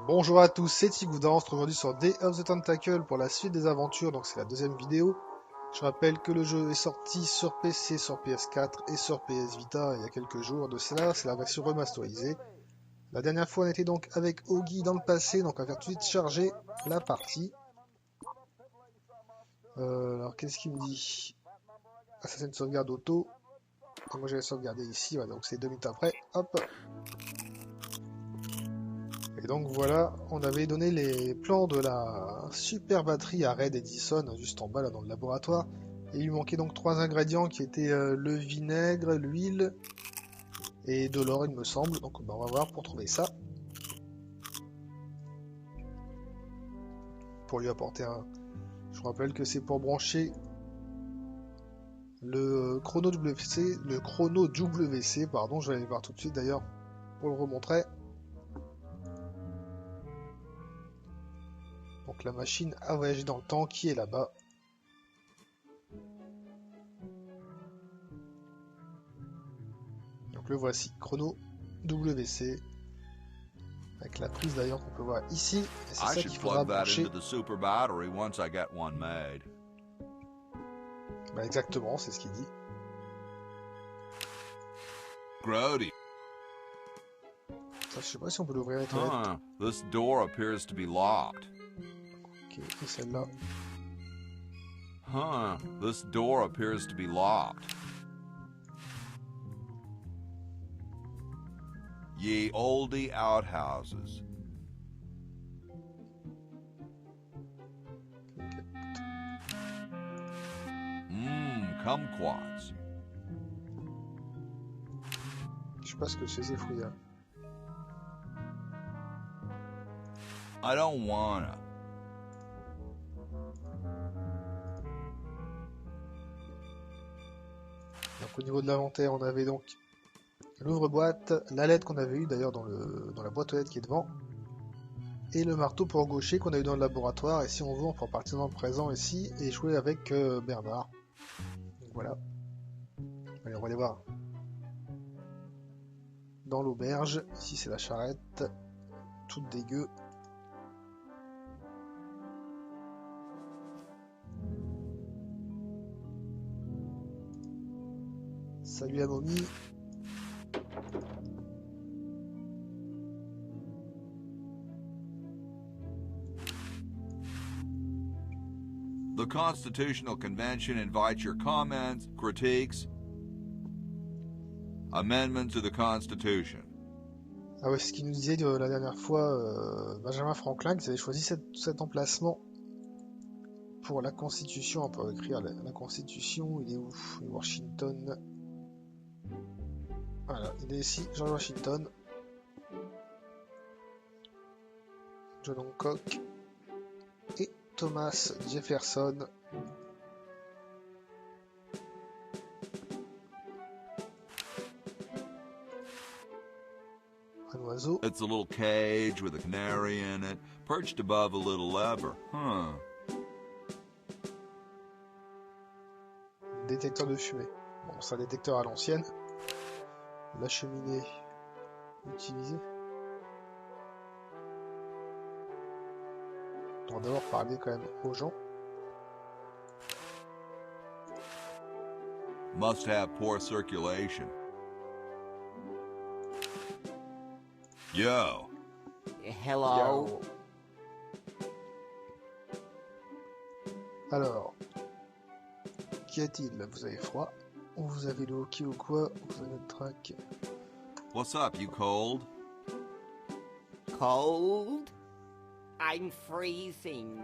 Bonjour à tous, c'est Titgouda, on se retrouve aujourd'hui sur Day of the Tentacle pour la suite des aventures, donc c'est la deuxième vidéo. Je rappelle que le jeu est sorti sur PC, sur PS4 et sur PS Vita il y a quelques jours de cela, c'est la version remasterisée. La dernière fois on était donc avec Ogi dans le passé, donc on va faire tout de suite charger la partie. Alors qu'est-ce qu'il me dit? Ah, ça c'est une sauvegarde auto. Et moi j'avais sauvegardé ici, ouais, donc c'est 2 minutes après, hop. Et donc voilà, on avait donné les plans de la super batterie à Red Edison juste en bas là dans le laboratoire. Et il lui manquait donc 3 ingrédients qui étaient le vinaigre, l'huile et de l'or il me semble. Donc on va voir pour trouver ça. Pour lui apporter un... Je vous rappelle que c'est pour brancher le chrono WC, pardon, je vais aller voir tout de suite d'ailleurs pour le remontrer. Donc la machine à voyager dans le temps qui est là-bas. Donc le voici, chrono WC. Avec la prise d'ailleurs qu'on peut voir ici. Et c'est ça qu'il faudra brancher. Bah exactement, c'est ce qu'il dit. Grody. Ça, je sais pas si on peut l'ouvrir avec la This door appears to be locked. Ok, et celle-là. This door appears to be locked. Ye olde outhouses. Kumquats. Je sais pas ce que c'est ces fruits là. I don't wanna. Donc au niveau de l'inventaire, on avait donc l'ouvre-boîte, la lettre qu'on avait eue d'ailleurs dans la boîte aux lettres qui est devant, et le marteau pour gaucher qu'on a eu dans le laboratoire. Et si on veut, on peut repartir dans le présent ici et jouer avec Bernard. Donc voilà. Allez, on va aller voir. Dans l'auberge, ici c'est la charrette, toute dégueu. Salut la momie. The Constitutional Convention invites your comments, critiques, amendments to the Constitution. Ah ouais, c'est ce qu'il nous disait la dernière fois, Benjamin Franklin, qui avait choisi cet emplacement pour la Constitution. On peut écrire la Constitution, il est où? Washington. Voilà, il est ici, George Washington. John Hancock. Et Thomas Jefferson. Un oiseau. It's a little cage with a canary in it, perched above a little lever. Détecteur de fumée. Bon, c'est un détecteur à l'ancienne. La cheminée utilisée. On va d'abord parler quand même aux gens. Must have poor circulation. Yo. Hello. Alors, qu'y a-t-il? Vous avez froid? Ou vous avez le hockey ou quoi? Vous avez le trac? What's up, you cold? Cold? I'm freezing.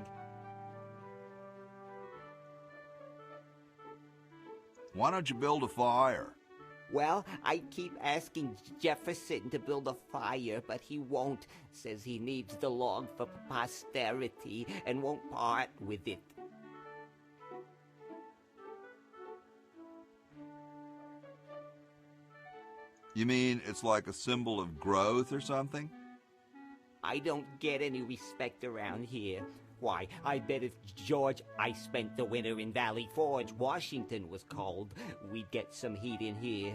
Why don't you build a fire? Well, I keep asking Jefferson to build a fire, but he won't. Says he needs the log for posterity and won't part with it. You mean it's like a symbol of growth or something? I don't get any respect around here. Why, I bet if George I spent the winter in Valley Forge, Washington was cold, we'd get some heat in here.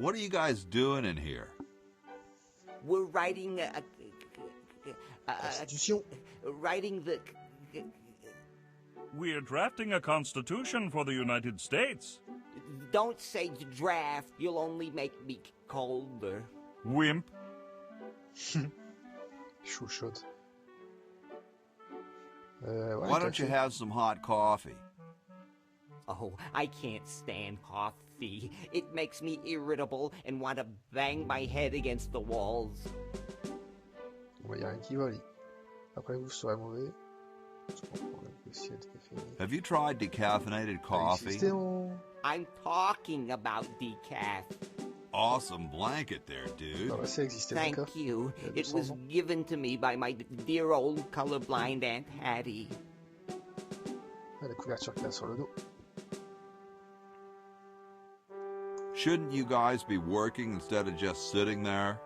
What are you guys doing in here? We're writing Constitution. writing the... We're drafting a constitution for the United States. Don't say draft, you'll only make me colder. Wimp. Chouchoute. Why don't you have some hot coffee? Oh, I can't stand coffee. It makes me irritable and want to bang my head against the walls. Bon, y a rien qui va, lui. Après vous, ce serait mauvais. Have you tried decaffeinated coffee? I'm talking about decaf. Awesome blanket there, dude. Thank you. It was given to me by my dear old colorblind Aunt Hattie. La couverture qu'il a sur le dos. Shouldn't you guys be working instead of just sitting there?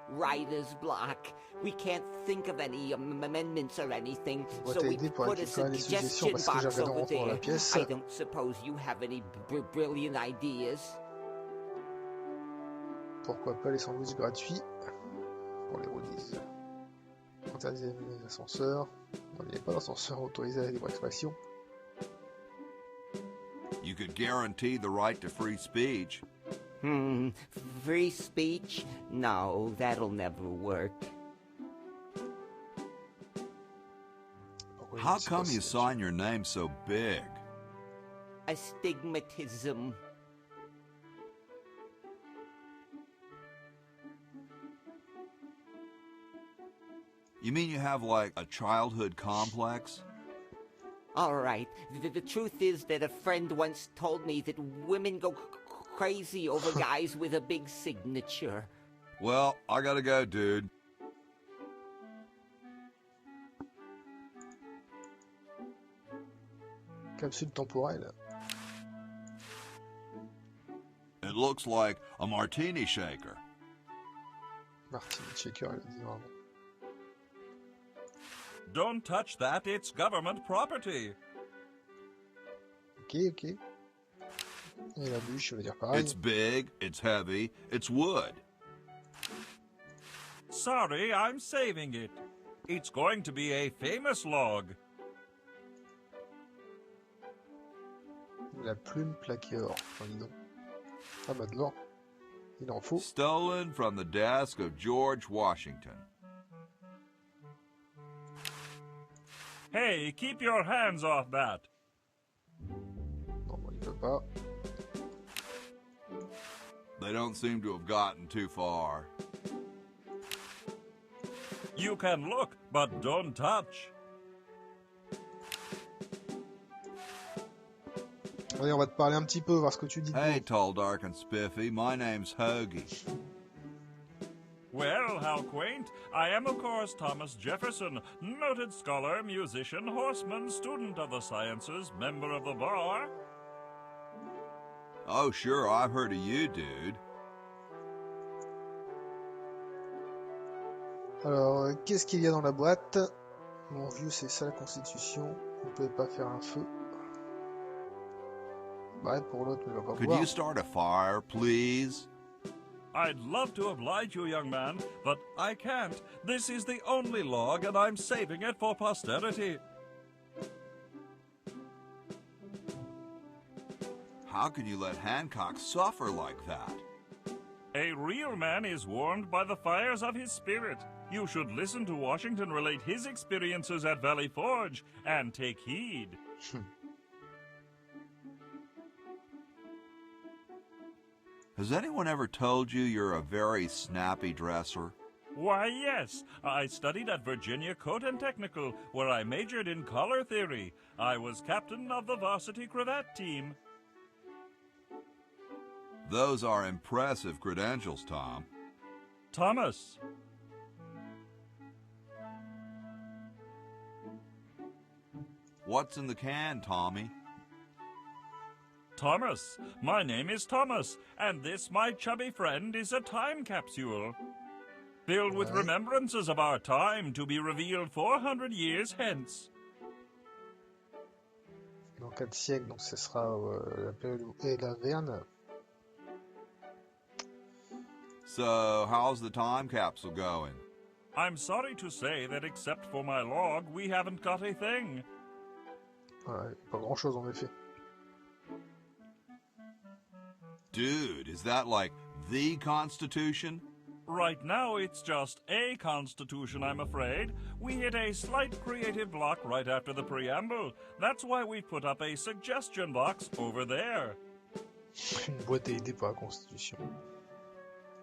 Writer's block. We can't think of any amendments or anything, so we put a suggestion box over there. I don't suppose you have any brilliant ideas. Pourquoi pas les sandwichs gratuits pour les rodies. Interdit les ascenseurs. Non, il n'y a pas d'ascenseur autorisé à la libre expression. You could guarantee the right to free speech. Free speech? No, that'll never work. How come you sign your name so big? Astigmatism. You mean you have, like, a childhood complex? All right. The truth is that a friend once told me that women go crazy over guys with a big signature. Well, I gotta go, dude. Capsule temporelle. It looks like a martini shaker. Martini shaker, elle a dit vraiment. Don't touch that, it's government property. Ok, ok. Et la bûche, je vais dire pareil. It's big, it's heavy, it's wood. Sorry, I'm saving it. It's going to be a famous log. La plume plaquée or. Oh, dis donc. Ah bah de l'or. Il en faut. Stolen from the desk of George Washington. Hey, keep your hands off that. Non, bon, il peut pas. They don't seem to have gotten too far. You can look, but don't touch. Allez, on va te parler un petit peu, voir ce que tu dis. Hey, tall, dark, and spiffy, my name's Hoagie. Well, how quaint. I am, of course, Thomas Jefferson, noted scholar, musician, horseman, student of the sciences, member of the bar. Oh, sure, I've heard of you, dude. Alors, qu'est-ce qu'il y a dans la boîte? Mon vieux, c'est ça la constitution. Vous ne pouvez pas faire un feu. Bah, pour l'autre, il va pas Could pouvoir. you start a fire, please? I'd love to oblige you, young man, but I can't. This is the only log, and I'm saving it for posterity. How can you let Hancock suffer like that? A real man is warmed by the fires of his spirit. You should listen to Washington relate his experiences at Valley Forge and take heed. Has anyone ever told you you're a very snappy dresser? Why, yes. I studied at Virginia Coat and Technical, where I majored in color theory. I was captain of the varsity cravat team. Those are impressive credentials, Tom. Thomas. What's in the can, Tommy? Thomas. My name is Thomas, and this, my chubby friend, is a time capsule. Filled with remembrances of our time to be revealed 400 years hence. Dans 4 siècles, donc ce sera la période où est la Verne. So, how's the time capsule going? I'm sorry to say that except for my log, we haven't got a thing. Ouais, pas grand chose en effet. Dude, is that like the Constitution? Right now, it's just a constitution, I'm afraid. We hit a slight creative block right after the preamble. That's why we put up a suggestion box over there. Une boîte à idées pour la Constitution.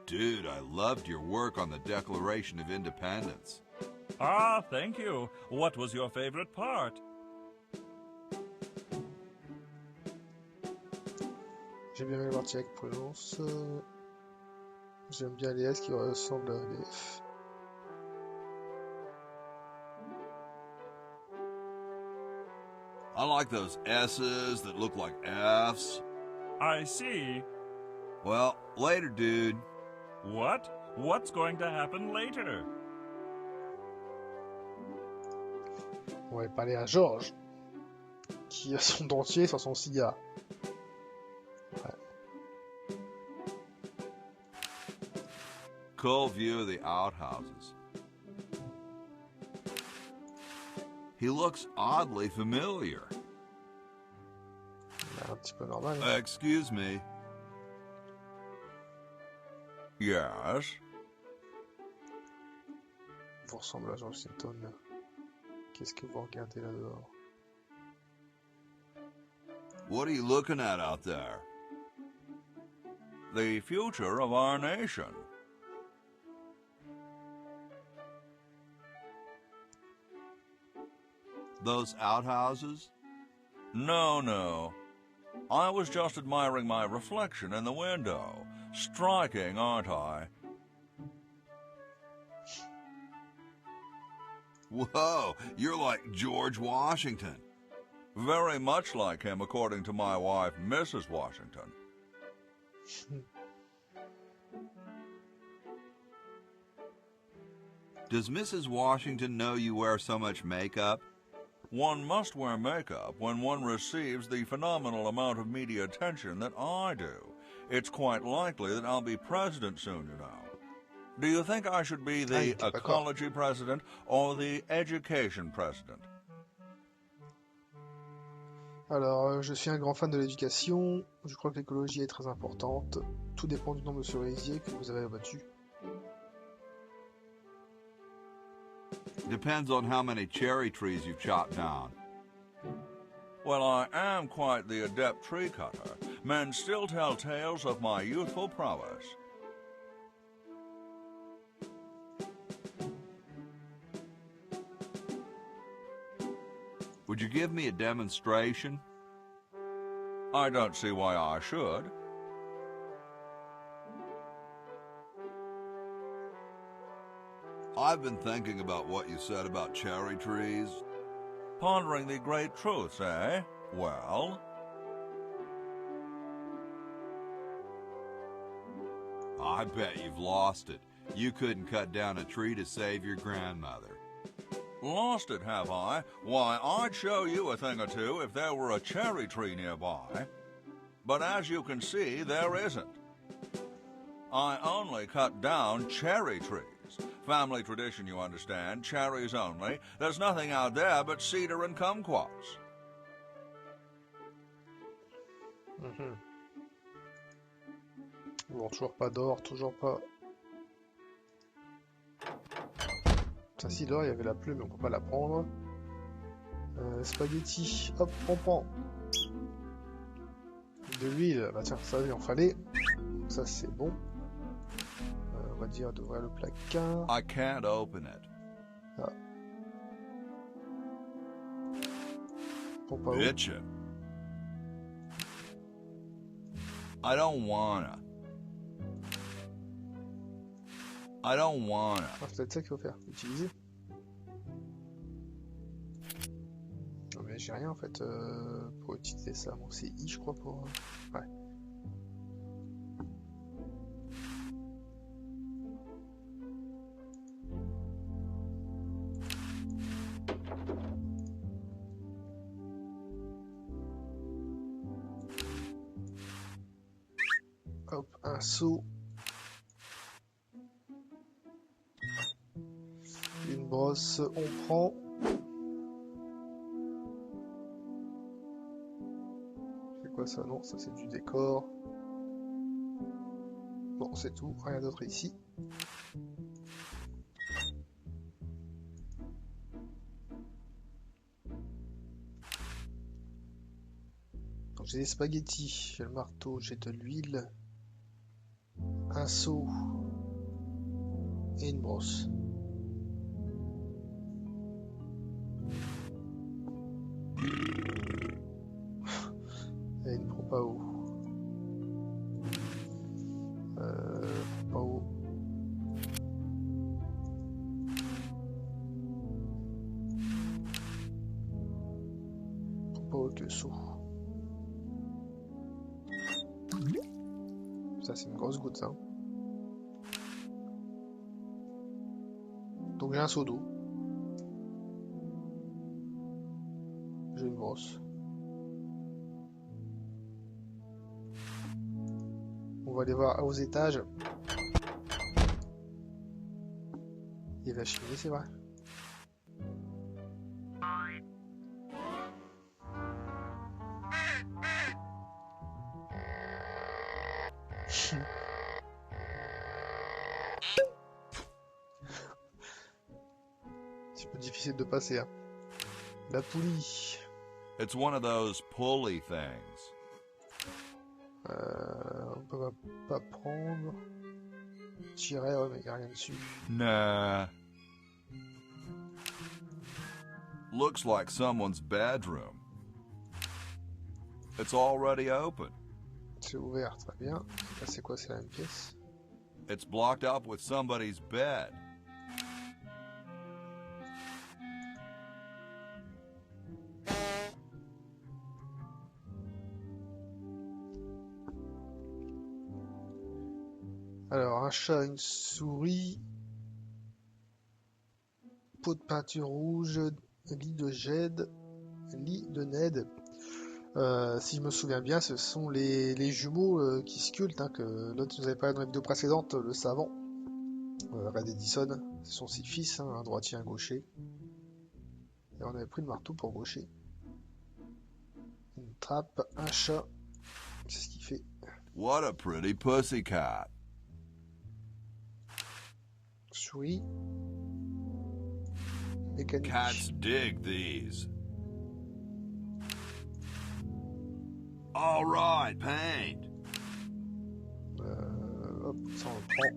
Dude, I loved your work on the Declaration of Independence. Ah, thank you. What was your favorite part? J'ai bien aimé la partie avec prudence. J'aime bien les S qui ressemblent à des F. I like those S's that look like F's. I see. Well, later, dude. What? What's going to happen later? On va parler à Georges, qui a son dentier sur son cigare. Ouais. Cool view of the outhouses. He looks oddly familiar. Un petit peu normal. Hein. Excuse me. Yes? Vous ressemblez à George Washington. Qu'est-ce que vous regardez là dehors? What are you looking at out there? The future of our nation. Those outhouses? No. I was just admiring my reflection in the window. Striking, aren't I? Whoa, you're like George Washington. Very much like him, according to my wife, Mrs. Washington. Does Mrs. Washington know you wear so much makeup? One must wear makeup when one receives the phenomenal amount of media attention that I do. It's quite likely that I'll be president soon, you know. Do you think I should be the ecology president or the education president? Alors, je suis un grand fan de l'éducation. Je crois que l'écologie est très importante. Tout dépend du nombre de cerisiers que vous avez abattus. Depends on how many cherry trees you've chopped down. Well, I am quite the adept tree cutter. Men still tell tales of my youthful prowess. Would you give me a demonstration? I don't see why I should. I've been thinking about what you said about cherry trees. Pondering the great truths, eh? Well? I bet you've lost it. You couldn't cut down a tree to save your grandmother. Lost it, have I? Why, I'd show you a thing or two if there were a cherry tree nearby. But as you can see, there isn't. I only cut down cherry trees. Family tradition, you understand. Cherries only. There's nothing out there but cedar and kumquats. Bon, toujours pas d'or, toujours pas... Ça si, l'or, il y avait la plume, mais on peut pas la prendre. Spaghetti, hop, on prend. De l'huile, bah tiens, ça il en fallait. Ça c'est bon. On va dire d'ouvrir le placard. I can't open it. Ah. Pompe à eau. Bitchin'. I don't wanna. I don't wanna. Ah, c'est peut-être ça qu'il faut faire, utiliser. Non mais j'ai rien en fait pour utiliser ça. Bon, c'est I je crois pour... Ouais. Hop, un seau. brosse, on prend. C'est quoi ça? Non, ça c'est du décor. Bon, c'est tout, rien d'autre ici. J'ai des spaghettis, j'ai le marteau, j'ai de l'huile, un seau et une brosse. Et une pompe à eau. Pompe à eau. Pompe à eau avec le seau. Ça c'est une grosse goutte ça. Donc j'ai un seau d'eau. J'ai une brosse. On va aller voir aux étages. Il y a la cheminée, c'est vrai. C'est un peu difficile de passer. Hein. La poulie. It's one of those pulley things. On peut pas prendre. Tirer, ouais, mais il n'y a rien dessus. Nah. Looks like someone's bedroom. It's already open. C'est ouvert, très bien. Là, c'est quoi? C'est la même pièce. It's blocked up with somebody's bed. Alors, un chat, une souris, pot de peinture rouge, lit de Jed, lit de Ned. Si je me souviens bien, ce sont les jumeaux qui sculptent, hein, que l'autre nous avait parlé dans la vidéo précédente, le savant, Red Edison. Ce sont ses fils, hein, un droitier, un gaucher. Et on avait pris le marteau pour gaucher. Une trappe, un chat, c'est ce qu'il fait. What a pretty pussycat. Souris. Mécanique. Cats dig these. All right, paint. Hop, ça on le prend.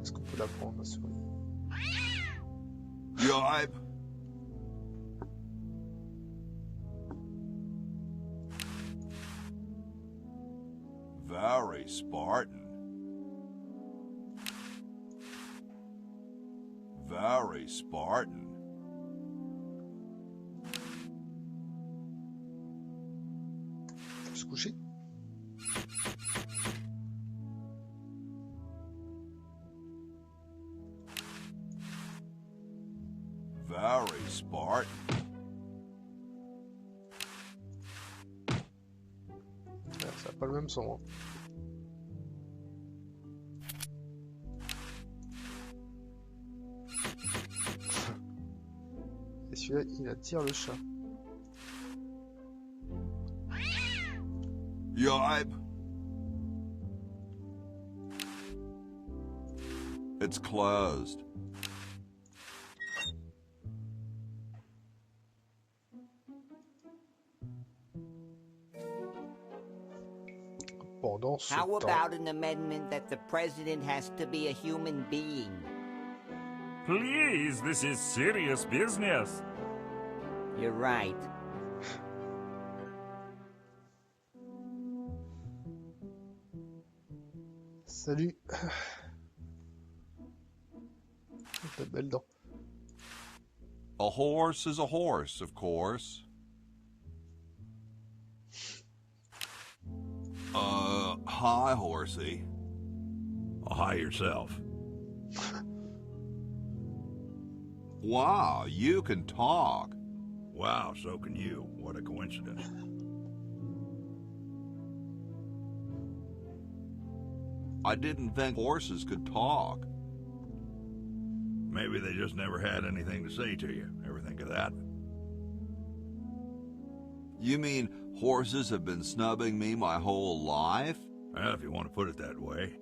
Est-ce qu'on peut la prendre, la souris? Yipe. Very Spartan. Very Spartan. On peut se coucher. Very Spartan. Ça n'a pas le même son. Hein. Et celui-là, il attire le chat. Yipe. It's closed. Pendant ce How temps... about an amendment that the president has to be a human being? Please, this is serious business. You're right. Salut. Ta belle dent. A horse is a horse, of course. Hi, horsey. Hi yourself. Wow, you can talk. Wow, so can you. What a coincidence. I didn't think horses could talk. Maybe they just never had anything to say to you. Ever think of that? You mean horses have been snubbing me my whole life? Well, if you want to put it that way.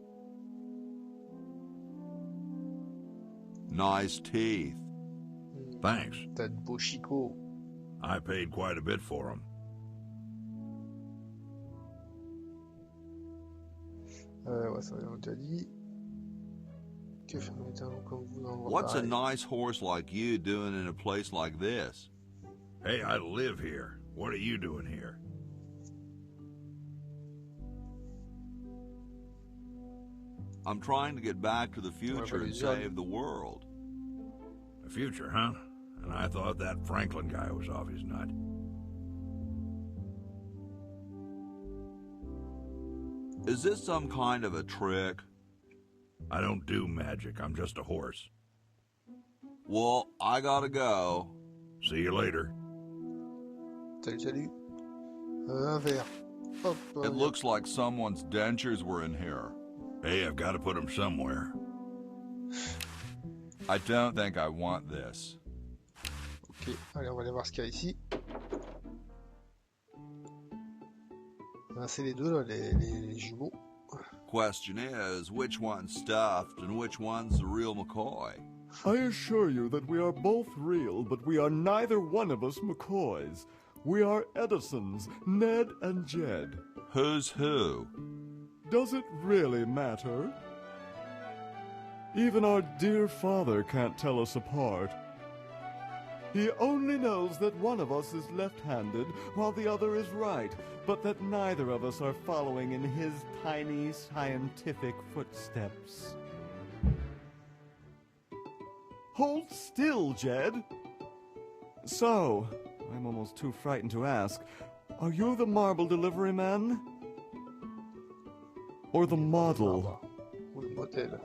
Nice teeth. Thanks. T'as de beaux chicots. I paid quite a bit for them. Ouais, ça on t'a dit. Que faire un talent comme vous dans le What's a nice horse like you doing in a place like this? Hey, I live here. What are you doing here? I'm trying to get back to the future and save the world. The future, huh? And I thought that Franklin guy was off his nut. Is this some kind of a trick? I don't do magic. I'm just a horse. Well, I gotta go. See you later. Salut, salut. Un verre. Hop, It looks like someone's dentures were in here. Hey, I've got to put them somewhere. I don't think I want this. Ok, allez, on va aller voir ce qu'il y a ici. Ah, c'est les deux, là, les jumeaux. Question is, which one's stuffed and which one's the real McCoy? I assure you that we are both real, but we are neither one of us McCoys. We are Edisons, Ned and Jed. Who's who? Does it really matter? Even our dear father can't tell us apart. He only knows that one of us is left-handed while the other is right, but that neither of us are following in his tiny scientific footsteps. Hold still, Jed. So, I'm almost too frightened to ask, are you the marble delivery man? Or the model? Ou le modèle.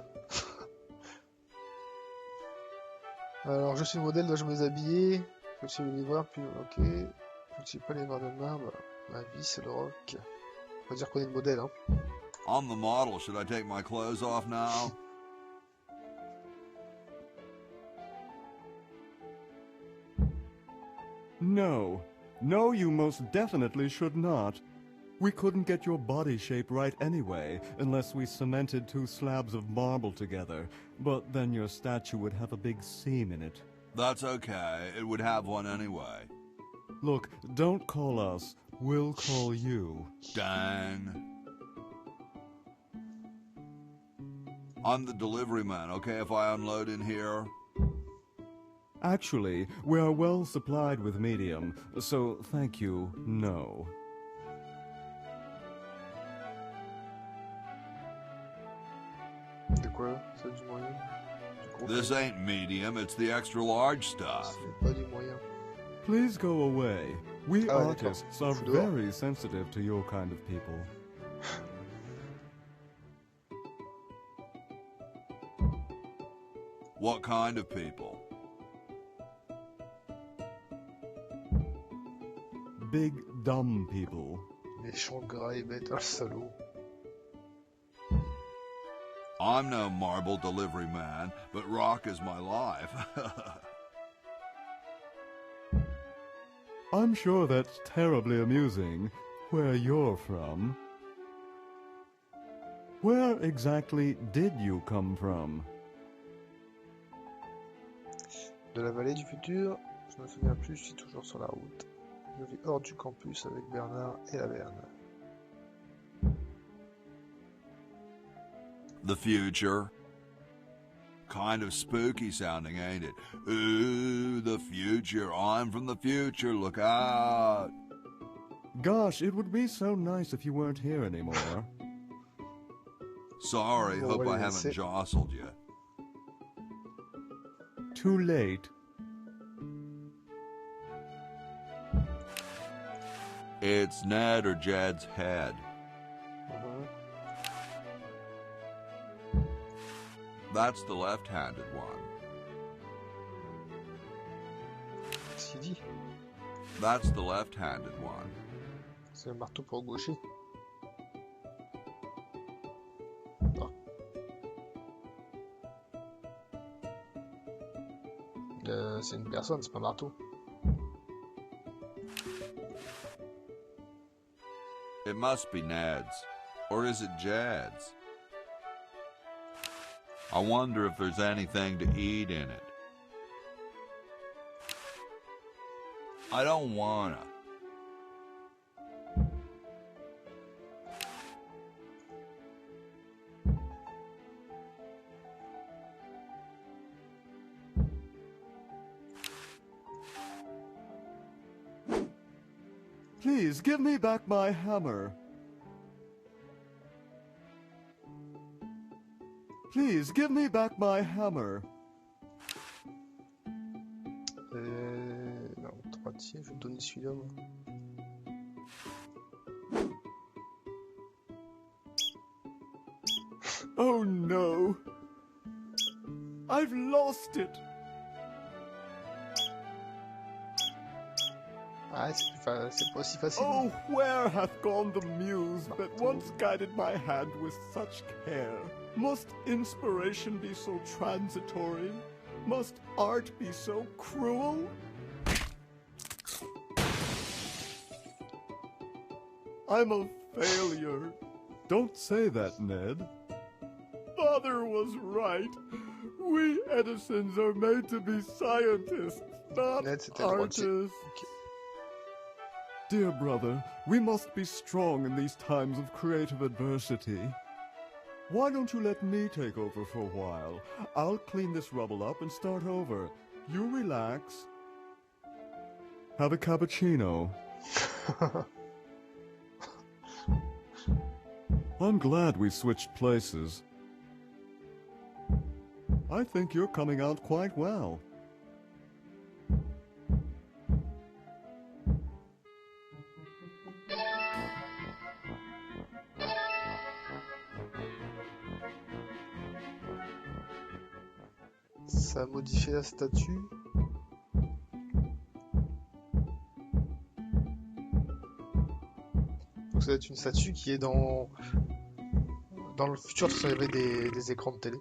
Alors, je suis le modèle, dois-je me déshabiller? Je suis le livreur, puis ok. Je ne suis pas les livreurs de marbre. Ma vie, c'est le rock. On va dire qu'on est le modèle, hein. I'm the model. Should I take my clothes off now? No. No, you most definitely should not. We couldn't get your body shape right anyway, unless we cemented 2 slabs of marble together. But then your statue would have a big seam in it. That's okay. It would have one anyway. Look, don't call us. We'll call you. Dang. I'm the delivery man, okay, if I unload in here? Actually, we are well supplied with medium, so thank you, no. De quoi? C'est du moyen? Du gros This ain't medium, it's the extra large stuff. C'est pas du moyen. Please go away. We Ah, artists are d'accord. very sensitive to your kind of people. What kind of people? Big, dumb people. Méchant, gras et bête, un salaud. I'm no marble delivery man, but rock is my life. I'm sure that's terribly amusing, where you're from. Where exactly did you come from? De la vallée du futur, je me souviens plus, je suis toujours sur la route. Je vis hors du campus avec Bernard et la Verne. The future. Kind of spooky sounding, ain't it? Ooh, the future. I'm from the future. Look out. Gosh, it would be so nice if you weren't here anymore. Sorry, Bon, hope on va I les haven't laisser. jostled you. Too late. It's Ned or Jed's head. That's the left-handed one. Qu'est-ce qu'il dit? That's the left-handed one. C'est le marteau pour gaucher. Ah. c'est une personne, c'est pas un marteau. It must be Ned's. Or is it Jed's? I wonder if there's anything to eat in it. I don't wanna. Please, give me back my hammer. Please, give me back my hammer. Non, 3 tirs, je vais te donner celui-là. Oh no. I've lost it. Ah, c'est pas aussi facile. Oh, where hath gone the muse that once guided my hand with such care? Must inspiration be so transitory? Must art be so cruel? I'm a failure. Don't say that, Ned. Father was right. We Edisons are made to be scientists, not artists. Okay. Dear brother, we must be strong in these times of creative adversity. Why don't you let me take over for a while? I'll clean this rubble up and start over. You relax. Have a cappuccino. I'm glad we switched places. I think you're coming out quite well. Ça a modifié la statue. Donc ça va être une statue qui est dans le futur, ça y avait des écrans de télé.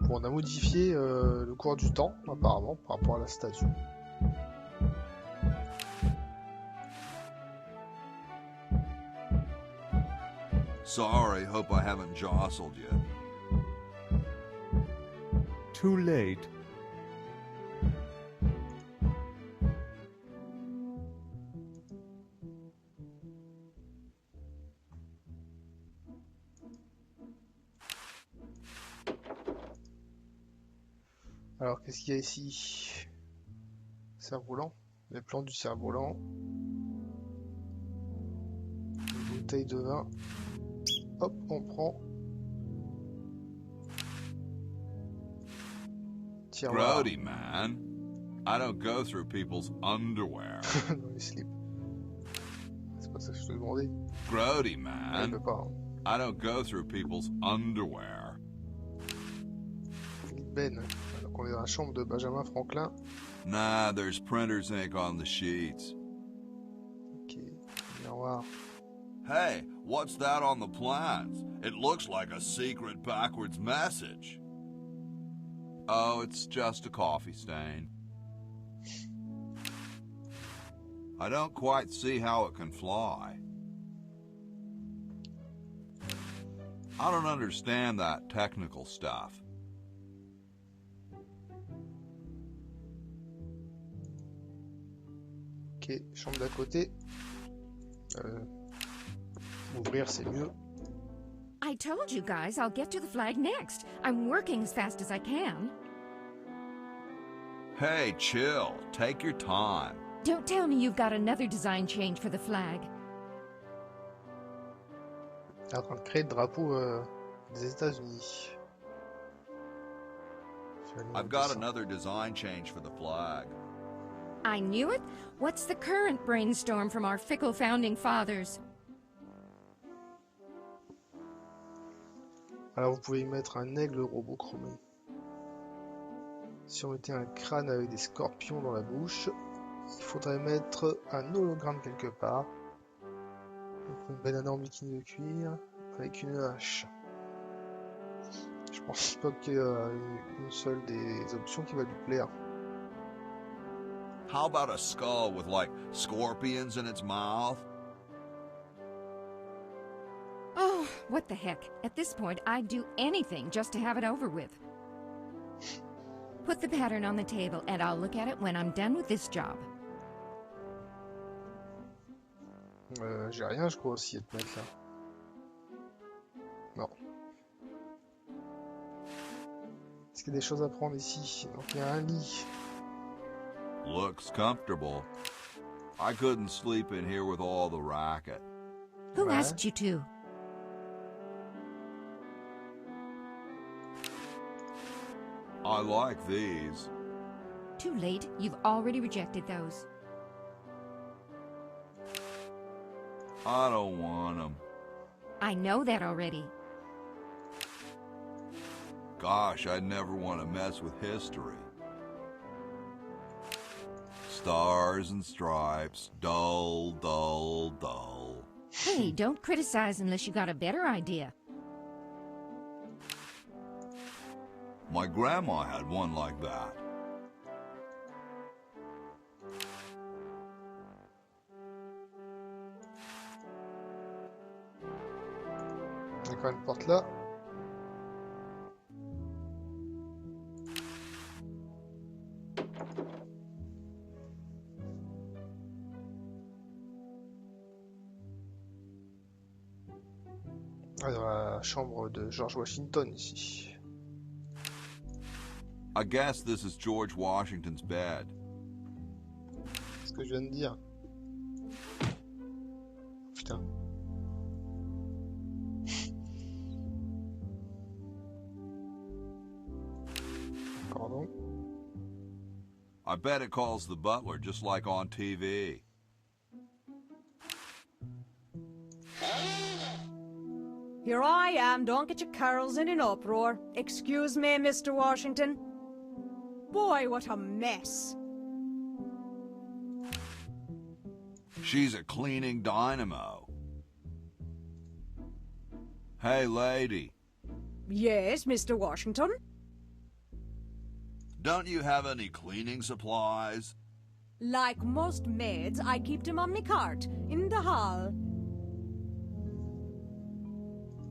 Bon, on a modifié le cours du temps, apparemment, par rapport à la statue. Sorry, hope I haven't jostled you. Too late. Alors, qu'est-ce qu'il y a ici? Cerf-volant. Les plans du cerf-volant. Une bouteille de vin. Hop, on prend. Grody, man. I don't go through people's underwear. Dans les slips. C'est pas ça que je te demandais. Grody, Il man. peut pas. Hein. I don't go through people's underwear. Ben. Donc on est dans la chambre de Benjamin Franklin. Nah, there's printer's ink on the sheets. Ok. Miroir. Hey, what's that on the plans? It looks like a secret backwards message. Oh, it's just a coffee stain. I don't quite see how it can fly. I don't understand that technical stuff. Ok, chambre d'à côté. Ouvrir, c'est mieux. I told you guys I'll get to the flag next. I'm working as fast as I can. Hey, chill. Take your time. Don't tell me you've got another design change for the flag. Il est en train de créer le drapeau des États-Unis. I've got another design change for the flag. I knew it. What's the current brainstorm from our fickle founding fathers? Alors vous pouvez y mettre un aigle robot chromé. Si on mettait un crâne avec des scorpions dans la bouche, il faudrait mettre un hologramme quelque part. Donc une banane en bikini de cuir avec une hache. Je Je pense pas qu'il y a une seule des options qui va lui plaire. How about a skull with, like, scorpions in its mouth? Oh, what the heck. At this point, I'd do anything just to have it over with. Put the pattern on the table, and I'll look at it when I'm done with this job. J'ai rien, je crois, aussi, à te mettre là. Non. Est-ce qu'il y a des choses à prendre ici? Donc, il y a un lit. Looks comfortable. I couldn't sleep in here with all the racket. Who asked you to? I like these. Too late. You've already rejected those. I don't want them. I know that already. Gosh, I'd never want to mess with history. Stars and stripes, dull, dull, dull. Hey, don't criticize unless you got a better idea. My grandma had one like that. Il y a quand même une porte là. Dans la chambre de George Washington ici. I guess this is George Washington's bed. C'est ce que je viens de dire. Putain. Pardon. I bet it calls the butler just like on TV. Here I am, don't get your carols in an uproar. Excuse me, Mr. Washington. Boy, what a mess. She's a cleaning dynamo. Hey, lady. Yes, Mr. Washington? Don't you have any cleaning supplies? Like most maids, I keep them on me cart, in the hall.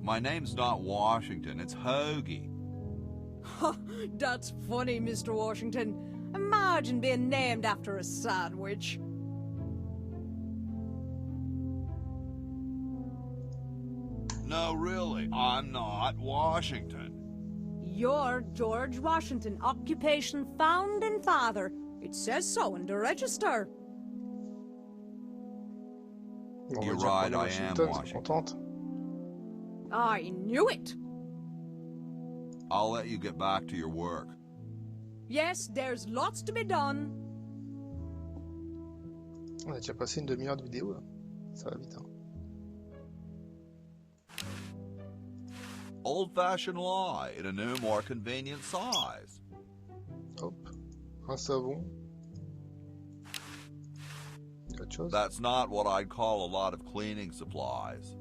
My name's not Washington, it's Hoagie. That's funny, Mr. Washington. Imagine being named after a sandwich. No, really, I'm not Washington. You're George Washington, occupation founding father. It says so in the register. Bon, You're right, I am Washington. I knew it. I'll let you get back to your work. Yes, there's lots to be done. On a déjà passé une demi-heure de vidéo là. Ça va vite hein. Old-fashioned lye in a new, more convenient size. Hop. Un savon. Autre chose? That's not what I'd call a lot of cleaning supplies.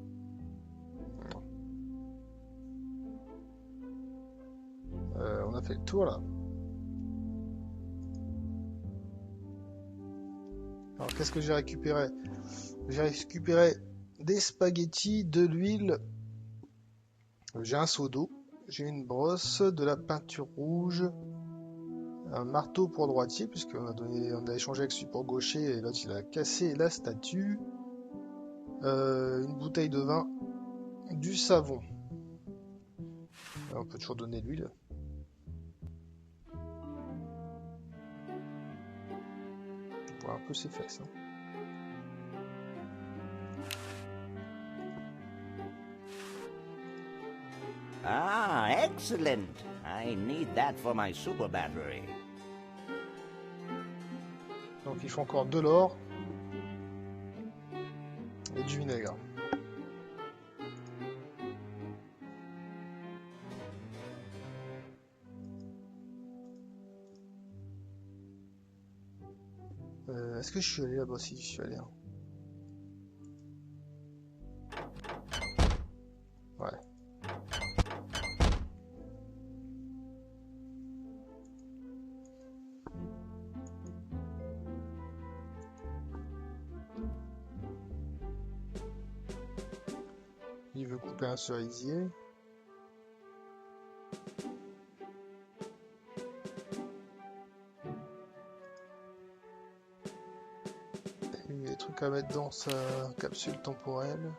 On a fait le tour là. Alors qu'est-ce que j'ai récupéré? J'ai récupéré des spaghettis, de l'huile, j'ai un seau d'eau, j'ai une brosse, de la peinture rouge, un marteau pour droitier puisqu'on on a échangé avec support gaucher et l'autre il a cassé la statue, une bouteille de vin, du savon. Alors, on peut toujours donner l'huile. Un peu ses fesses. Hein. Ah, excellent. I need that for my super battery. Donc il faut encore de l'or et du vinaigre. Est-ce que je suis allé là-bas? Si, je suis allé. Hein. Ouais. il veut couper un cerisier. Il y a des trucs à mettre dans sa capsule temporelle.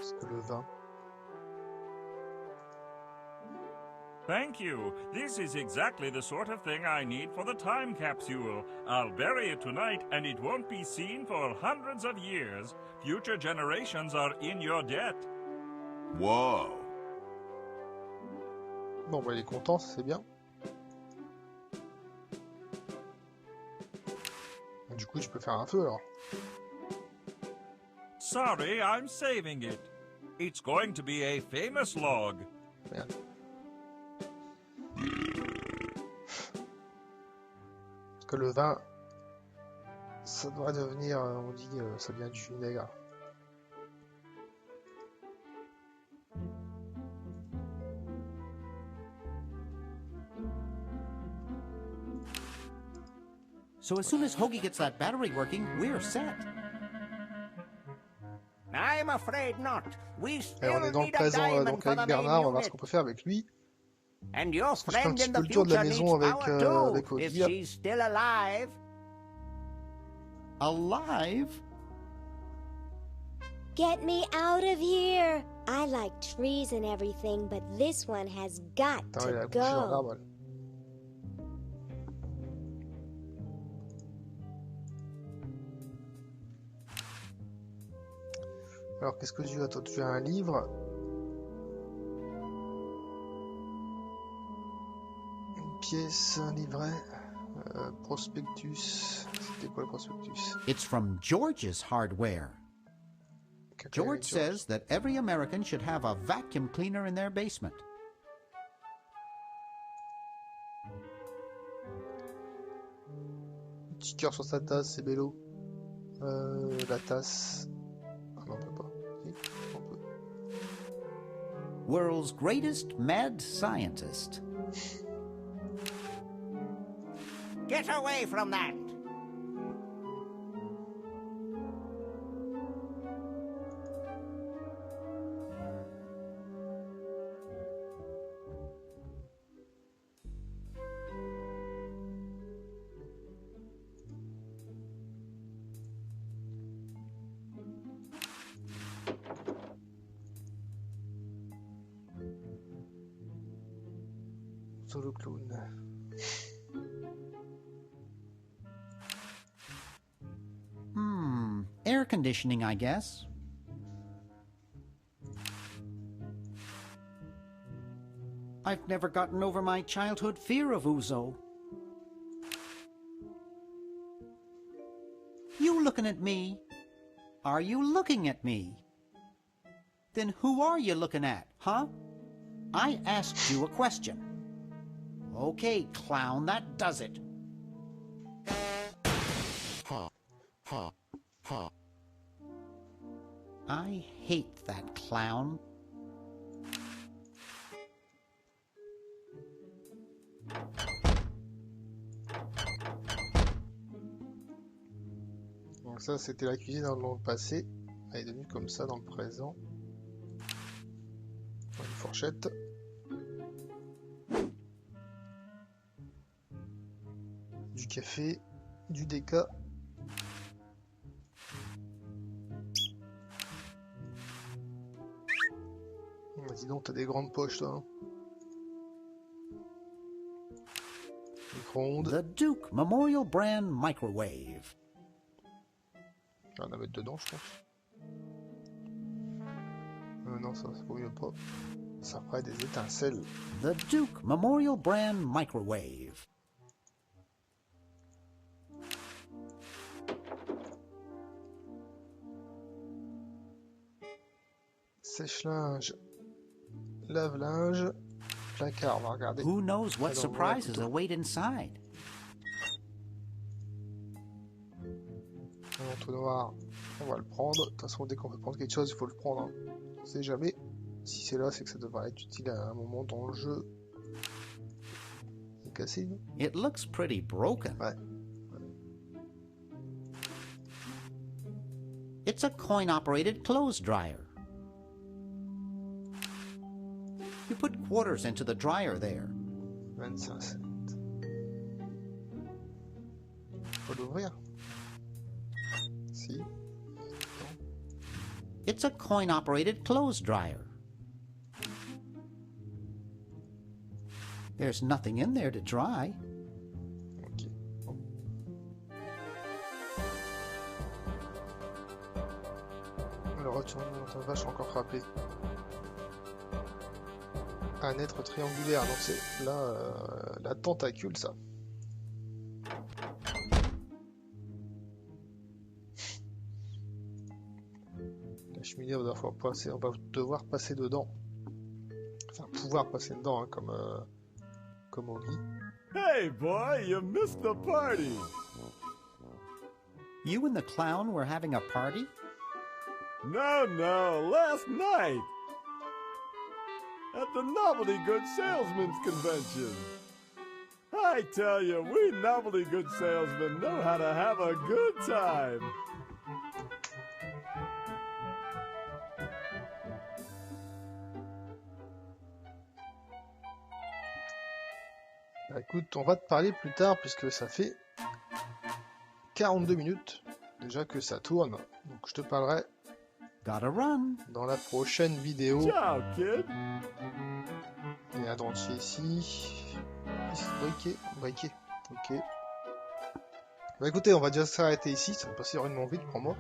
C'est le vin. Thank you. This is exactly the sort of thing I need for the time capsule. I'll bury it tonight, and it won't be seen for hundreds of years. Future generations are in your debt. Whoa. Bon, bah, il est content, c'est bien. Du coup, je peux faire un feu, alors. Sorry, I'm saving it. It's going to be a famous log. Merde. Parce que le vin, ça doit devenir, on dit, ça vient du vinaigre. So as soon as Hoagie gets that battery working, we're set. I'm afraid not. We Et on est dans le présent donc avec Bernard, on va voir ce qu'on peut faire avec lui. And your Je fais un friend petit in peu the le tour de la future maison needs avec, power avec too, if Olivia. she's still alive. Alive? Get me out of here! I like trees and everything, but this one has got Attends, il a to couché dans go. l'arbre. Alors, qu'est-ce que tu as? Toi, tu as un livre. Une pièce, un livret. Prospectus. C'était quoi le prospectus? It's from George's hardware. George says that every American should have a vacuum cleaner in their basement. Petit cœur sur sa tasse, c'est bello. La tasse. Ah non, on peut pas. Si, on peut. World's greatest mad scientist. Get away from that! Solo clown. Air conditioning, I guess. I've never gotten over my childhood fear of Uzo. You looking at me? Are you looking at me? Then who are you looking at, huh? I asked you a question. Okay, clown, that does it. I hate that clown. Donc ça, c'était la cuisine dans le passé. Elle est devenue comme ça dans le présent. Une fourchette. Du café. Du déca. Dis donc, t'as des grandes poches, toi. Hein. Micro-ondes. The Duke Memorial Brand Microwave. Je vais en mettre dedans, je pense. Non, ça se brûle pas. Ça ferait des étincelles. The Duke Memorial Brand Microwave. Sèche-linge. Lave-linge. Placard, on va regarder. Who knows what surprises await inside? Un entonnoir, on va le prendre. De toute façon, dès qu'on veut prendre quelque chose, il faut le prendre. Hein. On sait jamais. Si c'est là, c'est que ça devrait être utile à un moment dans le jeu. C'est cassé, non? It looks pretty broken. Ouais. It's a coin-operated clothes dryer. You put quarters into the dryer there. 25 cents. Faut l'ouvrir. Si. Non. It's a coin-operated clothes dryer. There's nothing in there to dry. Ok. Bon. Alors, retourne dans ta vache encore frappé. Un être triangulaire, donc c'est là la tentacule, ça. La cheminée, on va devoir passer dedans. Enfin, pouvoir passer dedans, hein, comme envie. Hey, boy, you missed the party. You and the clown were having a party? No, last night. At the Novelty Good Salesmen's Convention. I tell you, we novelty good salesmen know how to have a good time. Bah, écoute, on va te parler plus tard puisque ça fait 42 minutes déjà que ça tourne. Donc je te parlerai Gotta run. dans la prochaine vidéo. Ciao, kid. Il y a un dentier ici. Briquet. Ok. Bah écoutez, on va déjà s'arrêter ici. Ça va passer vraiment vite pour moi.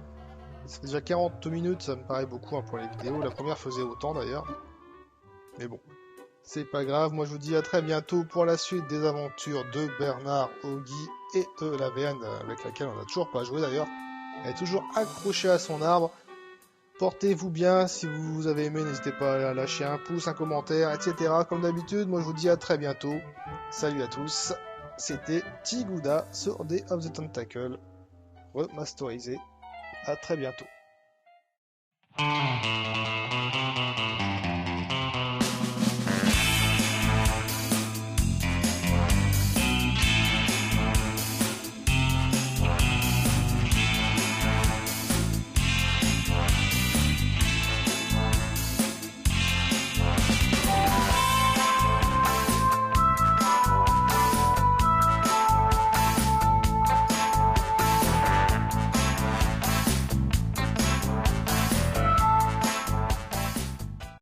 Ça fait déjà 40 minutes, ça me paraît beaucoup hein, pour les vidéos. La première faisait autant d'ailleurs. Mais bon. C'est pas grave, moi je vous dis à très bientôt pour la suite des aventures de Bernard, Oggy et la VN avec laquelle on n'a toujours pas joué d'ailleurs. Elle est toujours accrochée à son arbre. Portez-vous bien, si vous avez aimé, n'hésitez pas à lâcher un pouce, un commentaire, etc. Comme d'habitude, moi je vous dis à très bientôt. Salut à tous, c'était Titgouda sur Day of the Tentacle, remasterisé. À très bientôt.